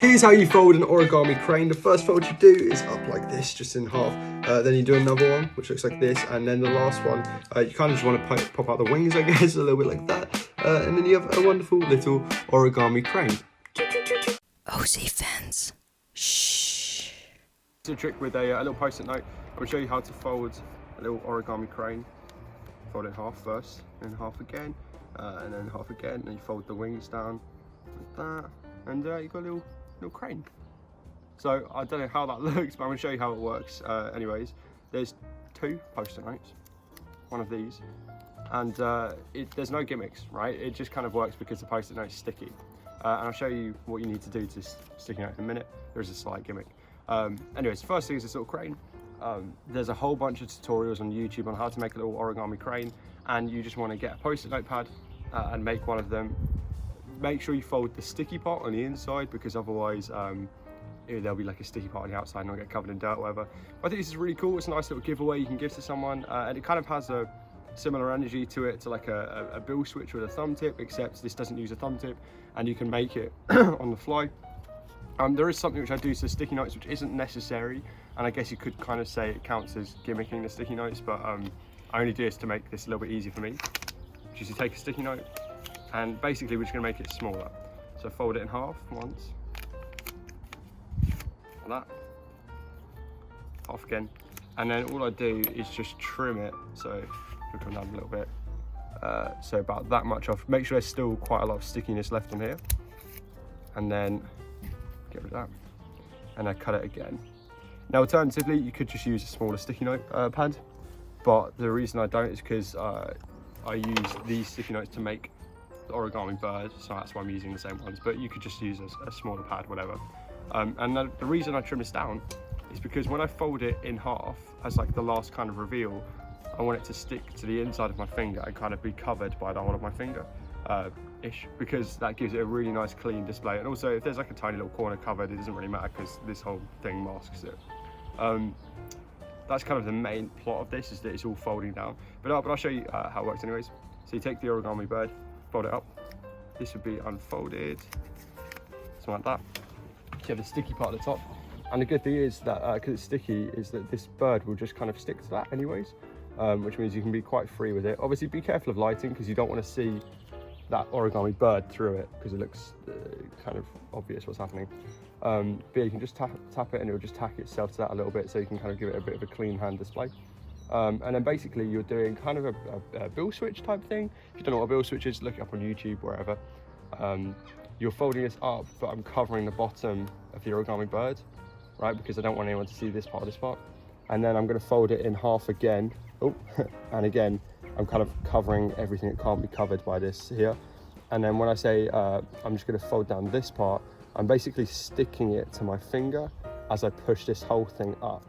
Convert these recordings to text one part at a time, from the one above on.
Here's how you fold an origami crane. The first fold you do is up like this, just in half. Then you do another one, which looks like this. And then the last one, you kind of just want to pop out the wings, I guess, a little bit like that. And then you have a wonderful little origami crane. OZ fans. Shh. It's a trick with a little post-it note. I'm going to show you how to fold a little origami crane. Fold it in half first, then half again, and then half again. And you fold the wings down like that. And you've got a little crane. So I don't know how that looks, but I'm going to show you how it works. Anyways, there's two post-it notes, one of these, and there's no gimmicks, right? It just kind of works because the post-it note's sticky. And I'll show you what you need to do to stick it out in a minute. There's a slight gimmick. Anyways, first thing is this little crane. There's a whole bunch of tutorials on YouTube on how to make a little origami crane, and you just want to get a post-it notepad and make one of them. Make sure you fold the sticky part on the inside, because otherwise there'll be like a sticky part on the outside and it'll get covered in dirt or whatever. I think this is really cool. It's a nice little giveaway you can give to someone, and it kind of has a similar energy to it, to like a bill switch with a thumb tip, except this doesn't use a thumb tip, and you can make it on the fly. There is something which I do to sticky notes which isn't necessary, and I guess you could kind of say it counts as gimmicking the sticky notes, but I only do this to make this a little bit easier for me, which is to take a sticky note, and basically we're just going to make it smaller. So fold it in half once, like that, half again, and then all I do is just trim it, so we'll come down a little bit, so about that much off. Make sure there's still quite a lot of stickiness left on here, and then get rid of that, and then cut it again. Now alternatively, you could just use a smaller sticky note pad, but the reason I don't is because I use these sticky notes to make the origami bird, so that's why I'm using the same ones, but you could just use a smaller pad, whatever. And the reason I trim this down is because when I fold it in half as like the last kind of reveal, I want it to stick to the inside of my finger and kind of be covered by the whole of my finger ish, because that gives it a really nice clean display. And also if there's like a tiny little corner covered, it doesn't really matter because this whole thing masks it. That's kind of the main plot of this, is that it's all folding down, but I'll show you how it works anyways. So you take the origami bird, fold it up. This would be unfolded, something like that. So you have the sticky part at the top, and the good thing is that because it's sticky, is that this bird will just kind of stick to that anyways, which means you can be quite free with it. Obviously be careful of lighting, because you don't want to see that origami bird through it, because it looks kind of obvious what's happening. But yeah, you can just tap it and it'll just tack itself to that a little bit, so you can kind of give it a bit of a clean hand display. And then basically you're doing kind of a bill switch type thing. If you don't know what a bill switch is, look it up on YouTube, wherever. You're folding this up, but I'm covering the bottom of the origami bird, right? Because I don't want anyone to see this part. And then I'm going to fold it in half again. Oh, and again, I'm kind of covering everything that can't be covered by this here. And then when I say I'm just going to fold down this part, I'm basically sticking it to my finger as I push this whole thing up,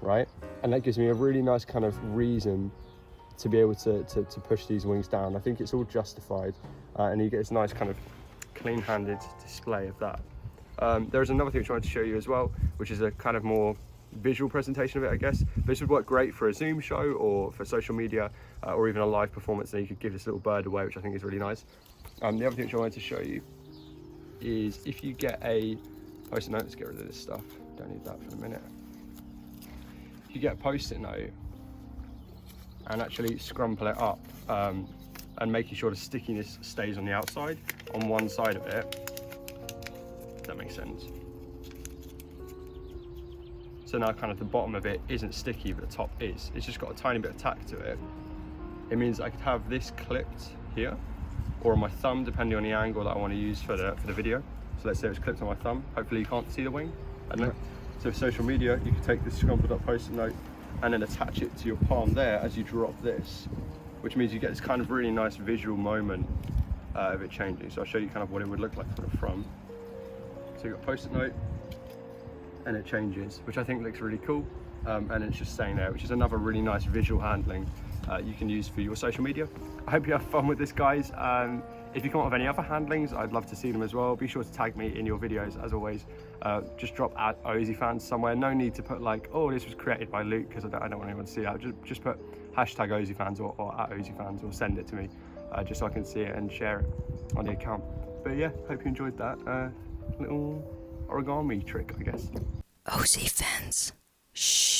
right? And that gives me a really nice kind of reason to be able to push these wings down. I think it's all justified, and you get this nice kind of clean-handed display of that. There's another thing which I wanted to show you as well, which is a kind of more visual presentation of it, I guess. This would work great for a Zoom show or for social media, or even a live performance, and you could give this little bird away, which I think is really nice. The other thing which I wanted to show you is if you get a post-it note, let's get rid of this stuff, don't need that for a minute. If you get a post-it note and actually scrumple it up, and making sure the stickiness stays on the outside, on one side of it, if that makes sense. So now kind of the bottom of it isn't sticky, but the top is. It's just got a tiny bit of tack to it. It means I could have this clipped here, or on my thumb, depending on the angle that I want to use for the video. So let's say it's clipped on my thumb. Hopefully you can't see the wing, I don't know. So for social media, you can take this scrumpled up post-it note and then attach it to your palm there as you drop this, which means you get this kind of really nice visual moment of it changing. So I'll show you kind of what it would look like from the front. So you've got post-it note, and it changes, which I think looks really cool, and it's just staying there, which is another really nice visual handling you can use for your social media. I hope you have fun with this, guys. If you come up with any other handlings, I'd love to see them as well. Be sure to tag me in your videos, as always. Just drop at @OZFans somewhere. No need to put like, oh, this was created by Luke, because I don't want anyone to see that. Just put hashtag #OZFans or @OZFans, or send it to me, just so I can see it and share it on the account. But yeah, hope you enjoyed that little origami trick, I guess. OC fans. Shh.